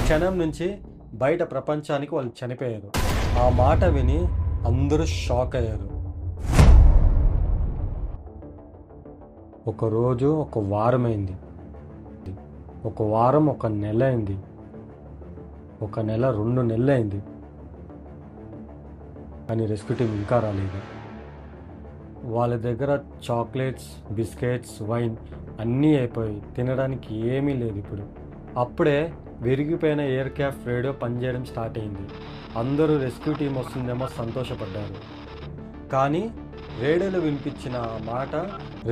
క్షణం నుంచి బయట ప్రపంచానికి వాళ్ళు చనిపోయారు. ఆ మాట విని అందరూ షాక్ అయ్యారు. ఒకరోజు ఒక వారమైంది, ఒక వారం ఒక నెల అయింది, ఒక నెల 2 నెలలు అయింది. కానీ రెస్క్యూ టీం ఇంకా రాలేదు. వాళ్ళ దగ్గర చాక్లెట్స్, బిస్కెట్స్, వైన్ అన్నీ అయిపోయి తినడానికి ఏమీ లేదు ఇప్పుడు. అప్పుడే విరిగిపోయిన ఎయిర్ క్రాఫ్ట్ రేడియో పనిచేయడం స్టార్ట్ అయింది. అందరూ రెస్క్యూ టీం వస్తుందేమో సంతోషపడ్డారు. కానీ రేడియోలో వినిపించిన ఆ మాట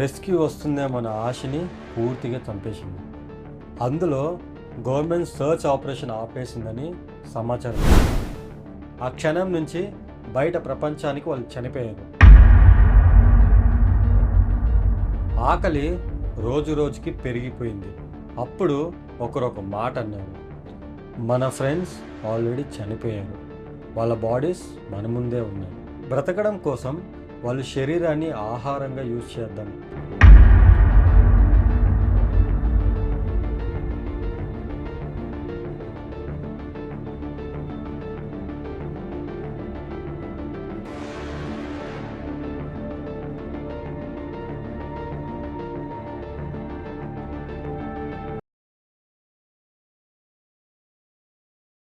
రెస్క్యూ వస్తుందేమో అన్న ఆశని పూర్తిగా చంపేసింది. అందులో గవర్నమెంట్ సర్చ్ ఆపరేషన్ ఆపేసిందని సమాచారం. ఆ క్షణం నుంచి బయట ప్రపంచానికి వాళ్ళు చనిపోయారు. ఆకలి రోజు రోజుకి పెరిగిపోయింది. అప్పుడు ఒకరొక మాట అన్నారు, మన ఫ్రెండ్స్ ఆల్రెడీ చనిపోయారు, వాళ్ళ బాడీస్ మన ముందే ఉన్నాయి. బ్రతకడం కోసం వాళ్ళ శరీరాన్ని ఆహారంగా యూజ్ చేద్దాం.